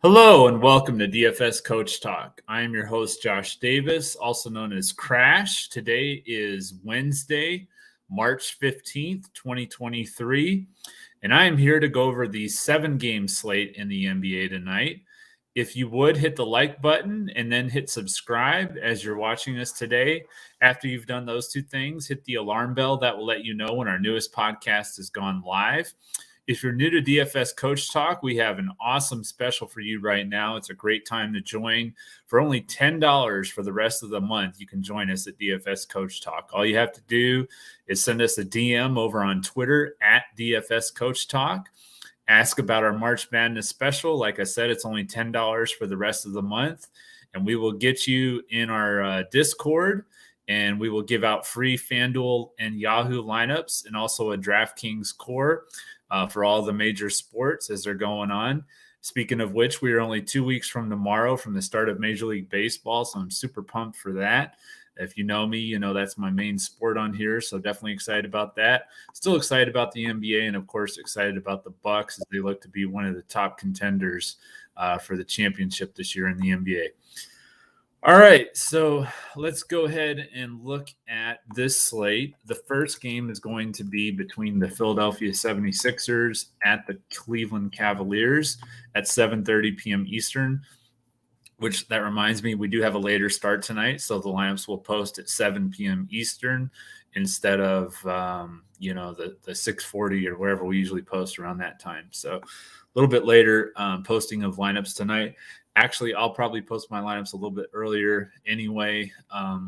Hello and welcome to DFS Coach Talk. I am your host, Josh Davis, also known as Crash. Today is Wednesday, March 15th, 2023, and I am here to go over the 7-game slate in the NBA tonight. If you would hit the like button and then hit subscribe as you're watching us today. After you've done those two things, hit the alarm bell. That will let you know when our newest podcast has gone live. If you're new to DFS Coach Talk, we have an awesome special for you right now. It's a great time to join. For only $10 for the rest of the month, you can join us at DFS Coach Talk. All you have to do is send us a DM over on Twitter at DFS Coach Talk. Ask about our March Madness special. Like I said, it's only $10 for the rest of the month, and we will get you in our Discord, and we will give out free FanDuel and YAHOO lineups and also a DraftKings core for all the major sports as they're going on. Speaking of which, we are only 2 weeks from tomorrow from the start of Major League Baseball, so I'm super pumped for that. If you know me, you know that's my main sport on here, so definitely excited about that. Still excited about the NBA, and of course excited about the Bucks as they look to be one of the top contenders for the championship this year in the NBA. All right, so let's go ahead and look at this slate. The first game is going to be between the Philadelphia 76ers at the Cleveland Cavaliers at 7:30 p.m. Eastern, which that reminds me, we do have a later start tonight, so the lineups will post at 7 p.m. Eastern instead of, the 6:40 or wherever we usually post around that time. So a little bit later posting of lineups tonight. Actually, I'll probably post my lineups a little bit earlier anyway,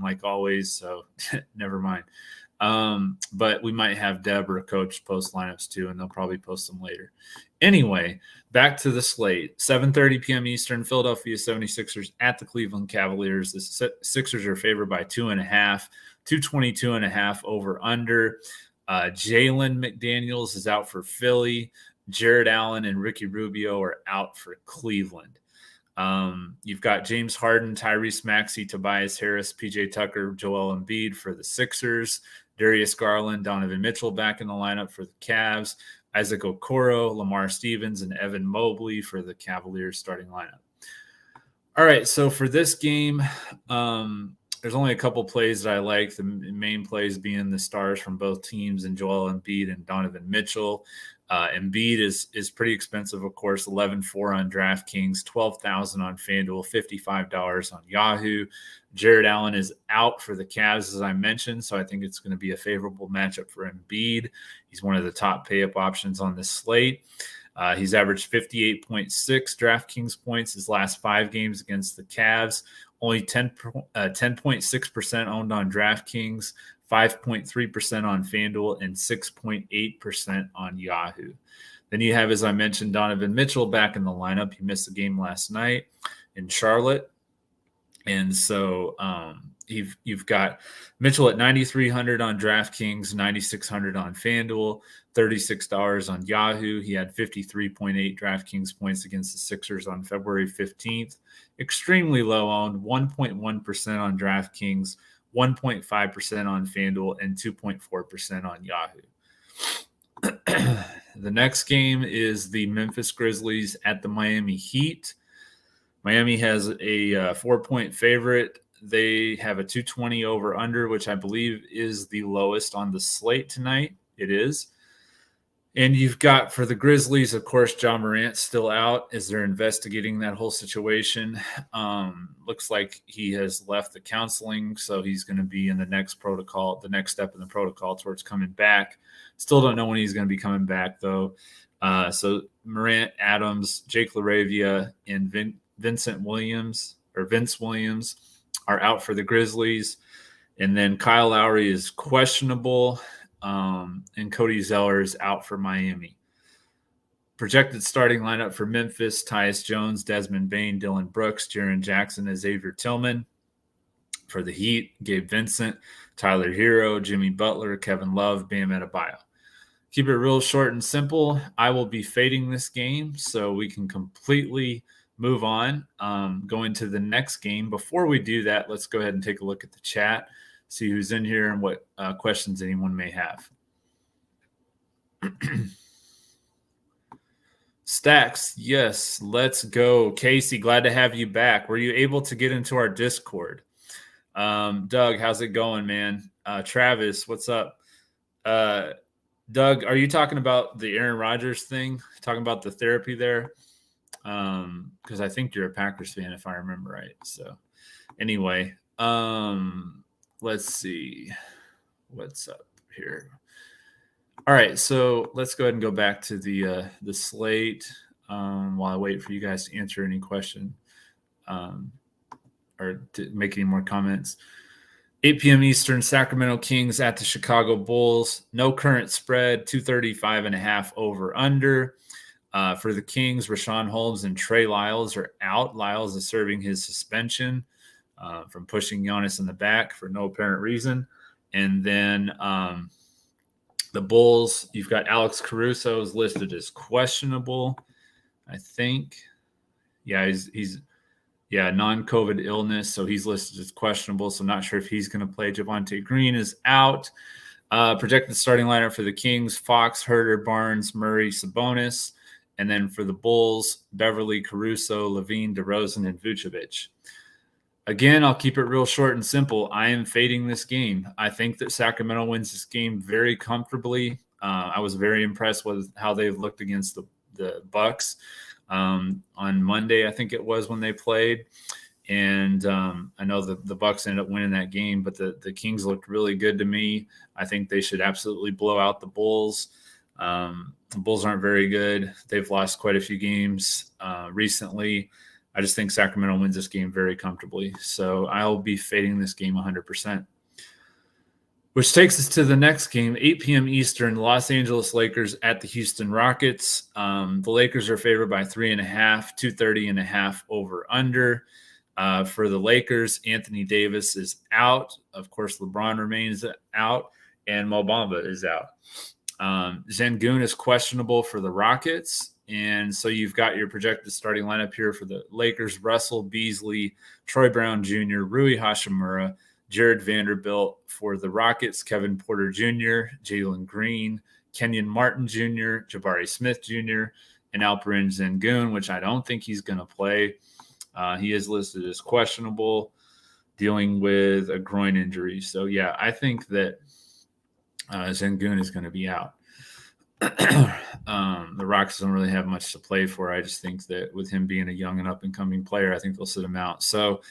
like always, so never mind. But we might have Deb or Coach post lineups too, and they'll probably post them later. Anyway, back to the slate. 7:30 p.m. Eastern, Philadelphia 76ers at the Cleveland Cavaliers. The Sixers are favored by 2.5, 222.5 over under. Jalen McDaniels is out for Philly. Jared Allen and Ricky Rubio are out for Cleveland. You've got James Harden, Tyrese Maxey, Tobias Harris, PJ Tucker, Joel Embiid for the Sixers, Darius Garland, Donovan Mitchell back in the lineup for the Cavs, Isaac Okoro, Lamar Stevens, and Evan Mobley for the Cavaliers starting lineup. All right, so for this game, there's only a couple plays that I like. The main plays being the stars from both teams and Joel Embiid and Donovan Mitchell. Embiid is pretty expensive, of course, 11.4 on DraftKings, $12,000 on FanDuel, $55 on YAHOO. Jared Allen is out for the Cavs, as I mentioned, so I think it's going to be a favorable matchup for Embiid. He's one of the top pay-up options on this slate. He's averaged 58.6 DraftKings points his last 5 games against the Cavs, only 10.6% owned on DraftKings, 5.3% on FanDuel, and 6.8% on YAHOO. Then you have, as I mentioned, Donovan Mitchell back in the lineup. He missed the game last night in Charlotte. And so you've got Mitchell at 9,300 on DraftKings, 9,600 on FanDuel, $36 on YAHOO. He had 53.8 DraftKings points against the Sixers on February 15th. Extremely low owned, 1.1% on DraftKings, 1.5% on FanDuel, and 2.4% on YAHOO. The next game is the Memphis Grizzlies at the Miami Heat. Miami has a 4-point favorite. They have a 220 over under, which I believe is the lowest on the slate tonight. It is. And you've got for the Grizzlies, of course, John Morant still out as they're investigating that whole situation. Looks like he has left the counseling, so he's going to be in the next protocol, the next step in the protocol towards coming back. Still don't know when he's going to be coming back, though. So Morant, Adams, Jake LaRavia, and Vince Williams are out for the Grizzlies. And then Kyle Lowry is questionable. And Cody Zeller is out for Miami. Projected starting lineup for Memphis: Tyus Jones, Desmond Bane, Dylan Brooks, Jaren Jackson, and Xavier Tillman. For the Heat, Gabe Vincent, Tyler Hero, Jimmy Butler, Kevin Love, Bam Adebayo. Keep it real short and simple. I will be fading this game so we can completely move on. Going to the next game. Before we do that, let's go ahead and take a look at the chat, see who's in here and what questions anyone may have. Stacks, yes, let's go. Casey, glad to have you back. Were you able to get into our Discord? Doug, how's it going, man? Travis, what's up? Doug, are you talking about the Aaron Rodgers thing? Talking about the therapy there? Because I think you're a Packers fan, if I remember right. So anyway, let's see what's up here. All right, so let's go ahead and go back to the slate while I wait for you guys to answer any question or to make any more comments. 8 p.m. Eastern, Sacramento Kings at the Chicago Bulls. No current spread, 235.5 over under. For the Kings, Rashawn Holmes and Trey Lyles are out. Lyles is serving his suspension from pushing Giannis in the back for no apparent reason. And then the Bulls, you've got Alex Caruso is listed as questionable, I think. Yeah, he's non-COVID illness, so he's listed as questionable. So I'm not sure if he's going to play. Javonte Green is out. Projected starting lineup for the Kings: Fox, Herter, Barnes, Murray, Sabonis. And then for the Bulls, Beverly, Caruso, Levine, DeRozan, and Vucevic. Again, I'll keep it real short and simple. I am fading this game. I think that Sacramento wins this game very comfortably. I was very impressed with how they've looked against the Bucks on Monday, I think it was, when they played. And I know the Bucks ended up winning that game, but the Kings looked really good to me. I think they should absolutely blow out the Bulls. The Bulls aren't very good. They've lost quite a few games recently. I just think Sacramento wins this game very comfortably. So I'll be fading this game 100%. Which takes us to the next game, 8 p.m. Eastern, Los Angeles Lakers at the Houston Rockets. The Lakers are favored by 3.5, 230.5 over under. For the Lakers, Anthony Davis is out. Of course, LeBron remains out, and Mo Bamba is out. Sengun is questionable for the Rockets. And so you've got your projected starting lineup here for the Lakers: Russell, Beasley, Troy Brown Jr., Rui Hachimura, Jared Vanderbilt. For the Rockets, Kevin Porter Jr., Jalen Green, Kenyon Martin Jr., Jabari Smith Jr., and Alperen Sengun, which I don't think he's going to play. He is listed as questionable, dealing with a groin injury. So, yeah, I think that Sengun is going to be out. The Rockets don't really have much to play for. I just think that with him being a young and up-and-coming player, I think they'll sit him out. So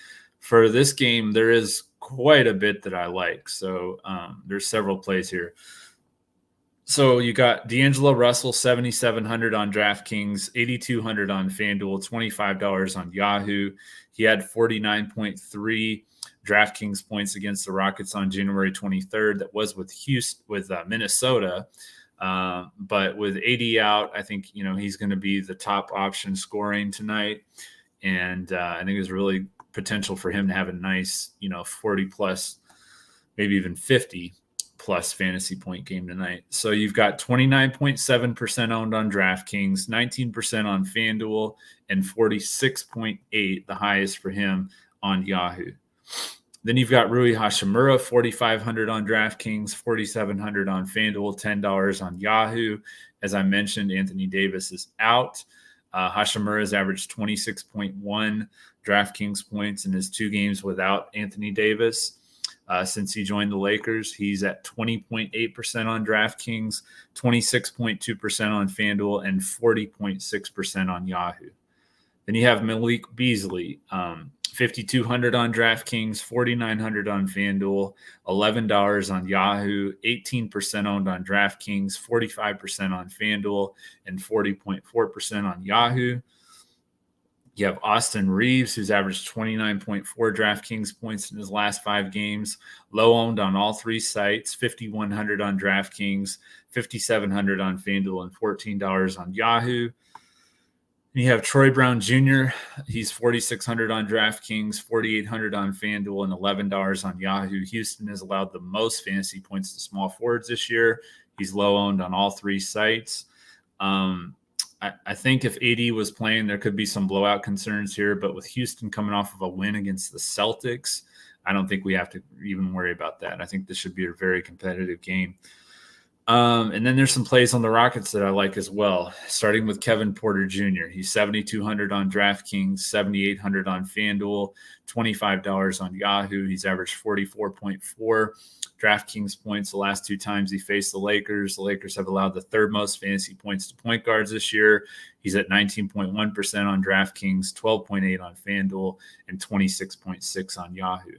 for this game, there is quite a bit that I like. So there's several plays here. So you got D'Angelo Russell, 7,700 on DraftKings, 8,200 on FanDuel, $25 on Yahoo. He had 49.3 DraftKings points against the Rockets on January 23rd. That was with Minnesota. But with AD out, I think, he's going to be the top option scoring tonight. And I think there's really potential for him to have a nice, 40 plus, maybe even 50 plus fantasy point game tonight. So you've got 29.7% owned on DraftKings, 19% on FanDuel, and 46.8, the highest for him, on Yahoo. Then you've got Rui Hachimura, 4,500 on DraftKings, 4,700 on FanDuel, $10 on Yahoo. As I mentioned, Anthony Davis is out. Hachimura has averaged 26.1 DraftKings points in his 2 games without Anthony Davis. Since he joined the Lakers, he's at 20.8% on DraftKings, 26.2% on FanDuel, and 40.6% on Yahoo. Then you have Malik Beasley, 5,200 on DraftKings, 4,900 on FanDuel, $11 on Yahoo, 18% owned on DraftKings, 45% on FanDuel, and 40.4% on Yahoo. You have Austin Reeves, who's averaged 29.4 DraftKings points in his last 5 games, low owned on all 3 sites, 5,100 on DraftKings, 5,700 on FanDuel, and $14 on Yahoo. And you have Troy Brown Jr. He's 4,600 on DraftKings, 4,800 on FanDuel, and $11 on Yahoo. Houston has allowed the most fantasy points to small forwards this year. He's low owned on all 3 sites. I think if AD was playing, there could be some blowout concerns here. But with Houston coming off of a win against the Celtics, I don't think we have to even worry about that. I think this should be a very competitive game. And then there's some plays on the Rockets that I like as well, starting with Kevin Porter Jr. He's 7,200 on DraftKings, 7,800 on FanDuel, $25 on Yahoo. He's averaged 44.4 DraftKings points the last 2 times he faced the Lakers. The Lakers have allowed the 3rd most fantasy points to point guards this year. He's at 19.1% on DraftKings, 12.8 on FanDuel, and 26.6 on Yahoo.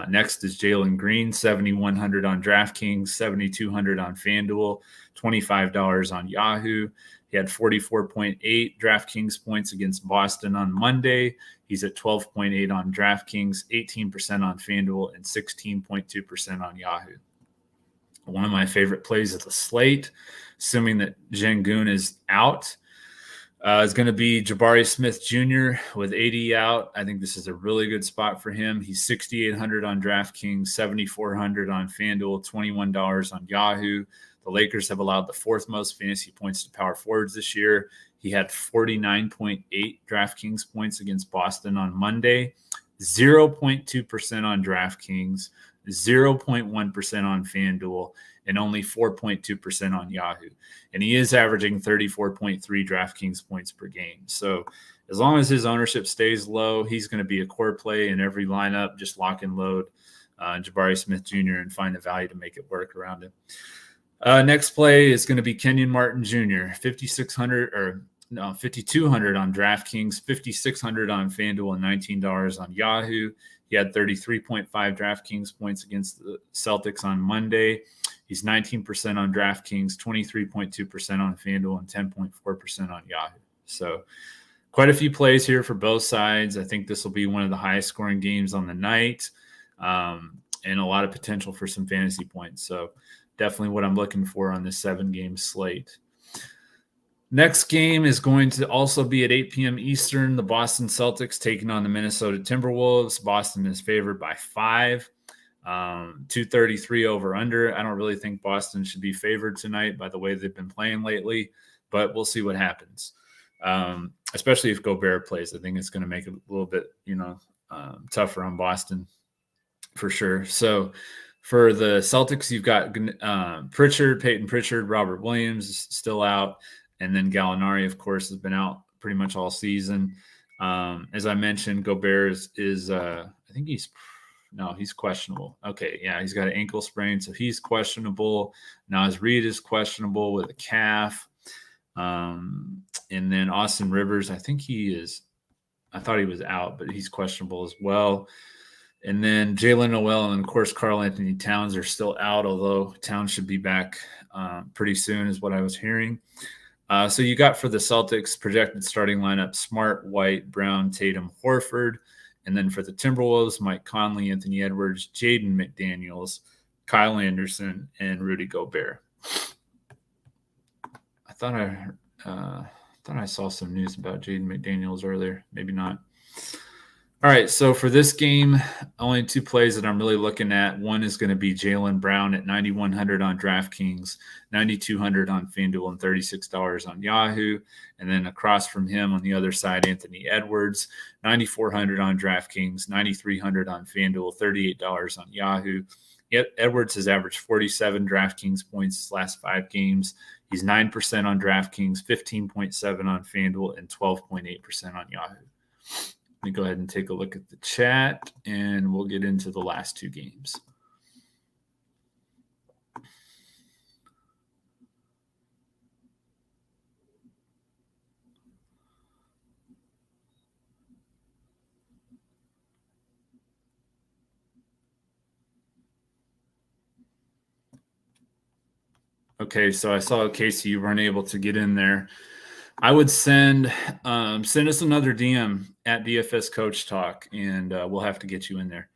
Next is Jalen Green, 7,100 on DraftKings, 7,200 on FanDuel, $25 on Yahoo. He had 44.8 DraftKings points against Boston on Monday. He's at 12.8 on DraftKings, 18% on FanDuel, and 16.2% on Yahoo. One of my favorite plays of the slate, assuming that Şengün is out, is going to be Jabari Smith Jr. with AD out. I think this is a really good spot for him. He's 6,800 on DraftKings, 7,400 on FanDuel, $21 on Yahoo. The Lakers have allowed the 4th most fantasy points to power forwards this year. He had 49.8 DraftKings points against Boston on Monday, 0.2% on DraftKings, 0.1% on FanDuel, and only 4.2% on Yahoo. And he is averaging 34.3 DraftKings points per game. So as long as his ownership stays low, he's going to be a core play in every lineup. Just lock and load Jabari Smith Jr. and find the value to make it work around him. Next play is going to be Kenyon Martin Jr., 5,200 on DraftKings, 5,600 on FanDuel, and $19 on Yahoo. He had 33.5 DraftKings points against the Celtics on Monday. He's 19% on DraftKings, 23.2% on FanDuel, and 10.4% on Yahoo. So quite a few plays here for both sides. I think this will be one of the highest scoring games on the night, and a lot of potential for some fantasy points. So definitely what I'm looking for on this 7-game slate. Next game is going to also be at 8 p.m. Eastern. The Boston Celtics taking on the Minnesota Timberwolves. Boston is favored by 5, 233 over under. I don't really think Boston should be favored tonight by the way they've been playing lately, but we'll see what happens. Especially if Gobert plays, I think it's going to make it a little bit, tougher on Boston for sure. So for the Celtics, you've got Peyton Pritchard, Robert Williams is still out. And then Gallinari, of course, has been out pretty much all season. As I mentioned, Gobert is I think he's questionable. Okay, yeah, he's got an ankle sprain, so he's questionable. Naz Reid is questionable with a calf. And then Austin Rivers, I thought he was out, but he's questionable as well. And then Jalen Noel and, of course, Karl Anthony Towns are still out, although Towns should be back pretty soon is what I was hearing. So you got for the Celtics projected starting lineup: Smart, White, Brown, Tatum, Horford. And then for the Timberwolves, Mike Conley, Anthony Edwards, Jaden McDaniels, Kyle Anderson, and Rudy Gobert. I thought I saw some news about Jaden McDaniels earlier. Maybe not. All right, so for this game, only 2 plays that I'm really looking at. One is going to be Jaylen Brown at 9,100 on DraftKings, 9,200 on FanDuel, and $36 on Yahoo. And then across from him on the other side, Anthony Edwards, 9,400 on DraftKings, 9,300 on FanDuel, $38 on Yahoo. Edwards has averaged 47 DraftKings points his last 5 games. He's 9% on DraftKings, 15.7 on FanDuel, and 12.8% on Yahoo. Let me go ahead and take a look at the chat, and we'll get into the last 2 games. Okay, so I saw, Casey, you weren't able to get in there. I would send us another DM at DFS Coach Talk, and we'll have to get you in there.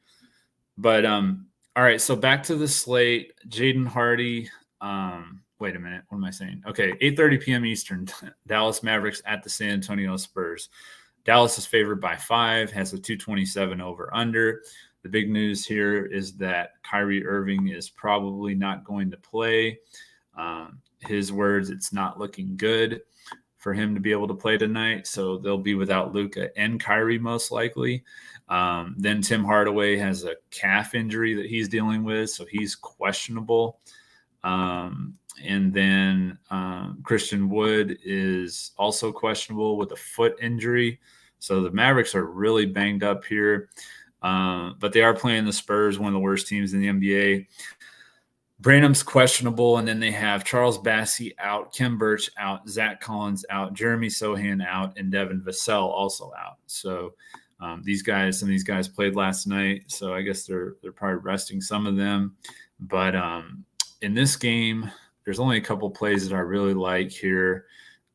But all right, so back to the slate. Jaden Hardy. Wait a minute, what am I saying? Okay, 8:30 p.m. Eastern. Dallas Mavericks at the San Antonio Spurs. Dallas is favored by 5, has a 227 over under. The big news here is that Kyrie Irving is probably not going to play. His words, it's not looking good for him to be able to play tonight. So they'll be without Luka and Kyrie most likely. Then Tim Hardaway has a calf injury that he's dealing with, so he's questionable. And then Christian Wood is also questionable with a foot injury. So the Mavericks are really banged up here. But they are playing the Spurs, one of the worst teams in the NBA. Branham's questionable, and then they have Charles Bassey out, Kem Birch out, Zach Collins out, Jeremy Sohan out, and Devin Vassell also out. So some of these guys played last night, so I guess they're probably resting some of them. But in this game, there's only a couple plays that I really like here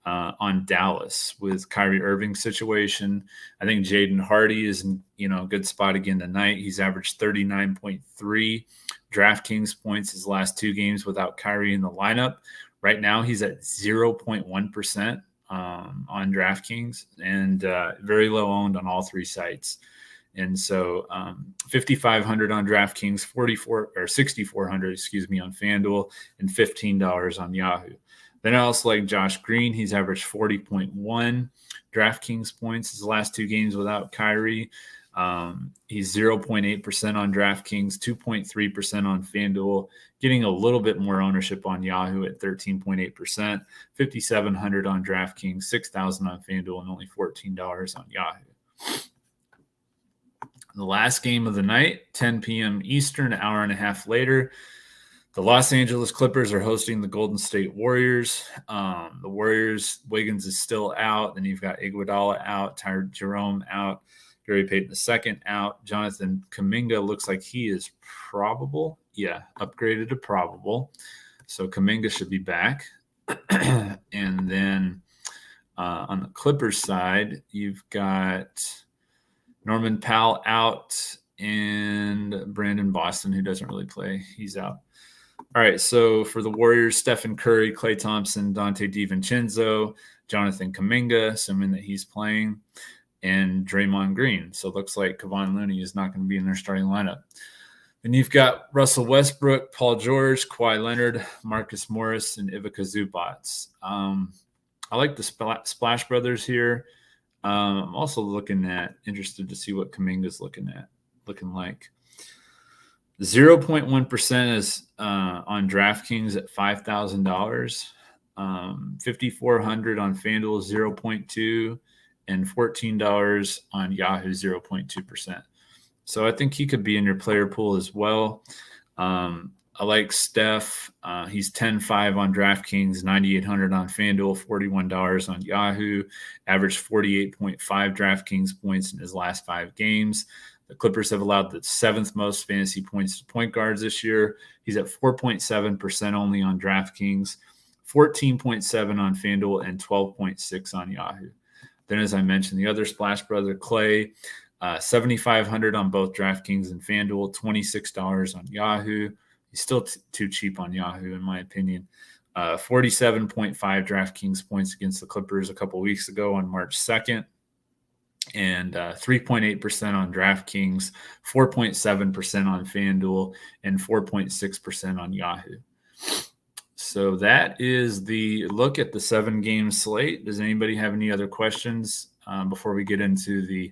on Dallas with Kyrie Irving's situation. I think Jaden Hardy is in a good spot again tonight. He's averaged 39.3 DraftKings points his last 2 games without Kyrie in the lineup. Right now, he's at 0.1% on DraftKings and very low owned on all 3 sites. And so 5,500 on DraftKings, 6,400, on FanDuel, and $15 on Yahoo. Then I also like Josh Green. He's averaged 40.1 DraftKings points his last 2 games without Kyrie. He's 0.8% on DraftKings, 2.3% on FanDuel, getting a little bit more ownership on Yahoo at 13.8%, 5,700 on DraftKings, 6,000 on FanDuel, and only $14 on Yahoo. The last game of the night, 10 p.m. Eastern, an hour and a half later, the Los Angeles Clippers are hosting the Golden State Warriors. The Warriors, Wiggins is still out. Then you've got Iguodala out, Tyler Jerome out, Gary Payton II out. Jonathan Kuminga looks like he is probable. Yeah, upgraded to probable. So Kuminga should be back. And then on the Clippers side, you've got Norman Powell out and Brandon Boston, who doesn't really play. He's out. All right, so for the Warriors, Stephen Curry, Klay Thompson, Dante DiVincenzo, Jonathan Kuminga, assuming that he's playing, and Draymond Green. So it looks like Kevon Looney is not going to be in their starting lineup. And you've got Russell Westbrook, Paul George, Kawhi Leonard, Marcus Morris, and Ivica Zubac. I like the Splash Brothers here. I'm also interested to see what Kuminga's looking like. 0.1% is on DraftKings at $5,000. 5,400 on FanDuel, 0.2, and $14 on Yahoo, 0.2%. So I think he could be in your player pool as well. I like Steph. He's 10.5 on DraftKings, 9,800 on FanDuel, $41 on Yahoo. Averaged 48.5 DraftKings points in his last 5 games. The Clippers have allowed the 7th most fantasy points to point guards this year. He's at 4.7% only on DraftKings, 14.7 on FanDuel, and 12.6 on Yahoo. Then, as I mentioned, the other Splash Brother, Klay, 7,500 on both DraftKings and FanDuel, $26 on Yahoo. He's still too cheap on Yahoo, in my opinion. 47.5 DraftKings points against the Clippers a couple weeks ago on March 2nd. And 3.8% on DraftKings, 4.7% on FanDuel, and 4.6% on Yahoo. So that is the look at the 7-game slate. Does anybody have any other questions before we get into the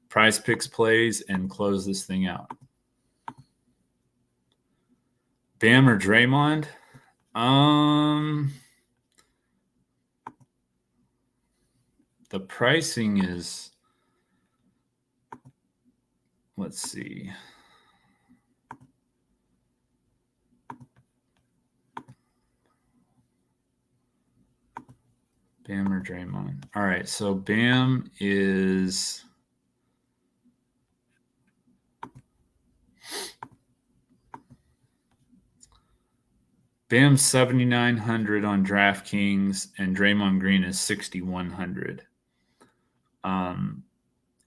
PrizePicks plays and close this thing out? Bam or Draymond? The pricing is, let's see. Bam or Draymond? All right, so Bam is Bam's 7,900 on DraftKings, and Draymond Green is 6,100.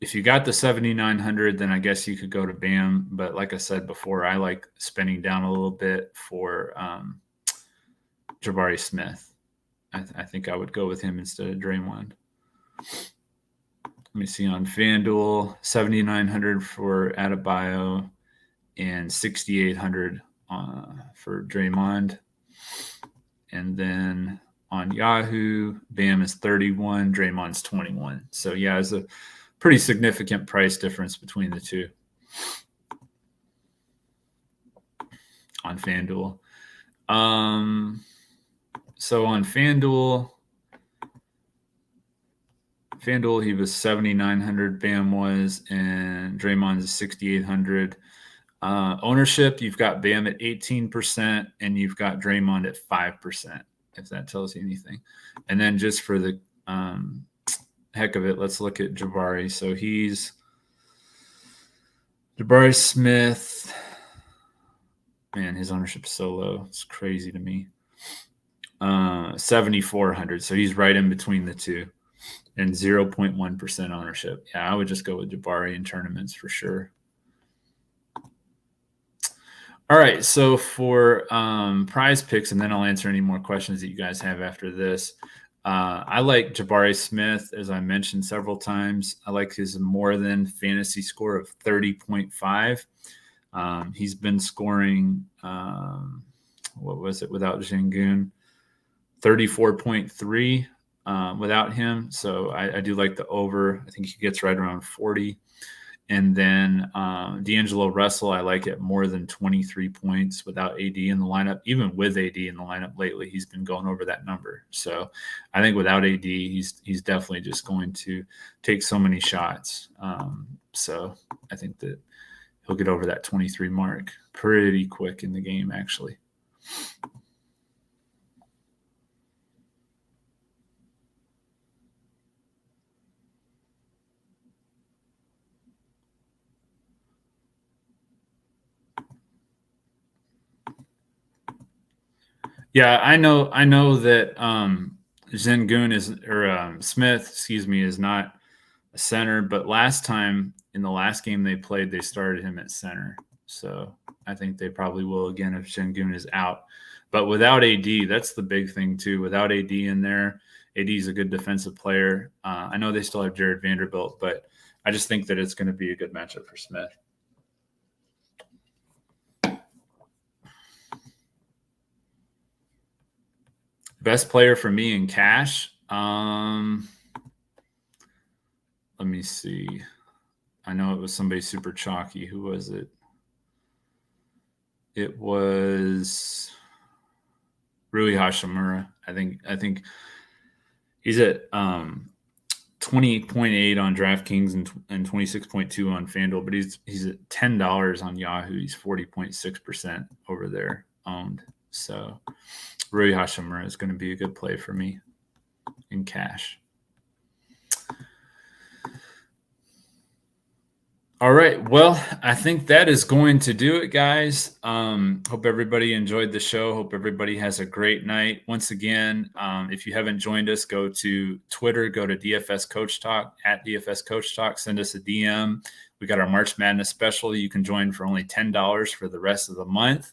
If you got the 7,900, then I guess you could go to Bam. But like I said before, I like spending down a little bit for Jabari Smith. I think I would go with him instead of Draymond. Let me see on FanDuel, 7,900 for Adebayo and 6,800 for Draymond. And then on Yahoo, Bam is 31, Draymond's 21. So yeah, there's a pretty significant price difference between the two on FanDuel. So on FanDuel, he was 7,900. Bam was, and Draymond is 6,800. Ownership, you've got Bam at 18%, and you've got Draymond at 5%, if that tells you anything. And then just for the heck of it, let's look at Jabari. So he's Jabari Smith. Man, his ownership is so low. It's crazy to me. 7,400. So he's right in between the two, and 0.1% ownership. Yeah, I would just go with Jabari in tournaments for sure. All right, so for PrizePicks, and then I'll answer any more questions that you guys have after this. I like Jabari Smith, as I mentioned several times. I like his more than fantasy score of 30.5. He's been scoring, what was it, without Şengün? 34.3 without him. So I do like the over. I think he gets right around 40. And then D'Angelo Russell, I like it more than 23 points without AD in the lineup. Even with AD in the lineup lately, he's been going over that number. So I think without AD, he's definitely just going to take so many shots. So I think that he'll get over that 23 mark pretty quick in the game, actually. Yeah, I know that Şengün is, or Smith, excuse me, is not a center, but last time in the last game they played, they started him at center. So I think they probably will again if Şengün is out. But without AD, that's the big thing too. Without AD in there, AD is a good defensive player. I know they still have Jared Vanderbilt, but I just think that it's going to be a good matchup for Smith. Best player for me in cash. Let me see. I know it was somebody super chalky. Who was it? It was Rui Hachimura. I think he's at 20.8 on DraftKings and 26.2 on FanDuel, but he's at $10 on Yahoo. He's 40.6% over there owned. So Rui Hachimura is going to be a good play for me in cash. All right. Well, I think that is going to do it, guys. Hope everybody enjoyed the show. Hope everybody has a great night. Once again, if you haven't joined us, go to Twitter, go to DFS Coach Talk, at DFS Coach Talk. Send us a DM. We got our March Madness special. You can join for only $10 for the rest of the month.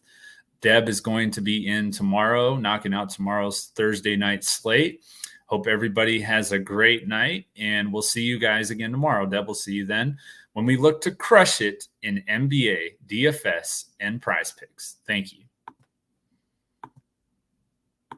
Deb is going to be in tomorrow, knocking out tomorrow's Thursday night slate. Hope everybody has a great night, and we'll see you guys again tomorrow. Deb will see you then when we look to crush it in NBA, DFS, and PrizePicks. Thank you.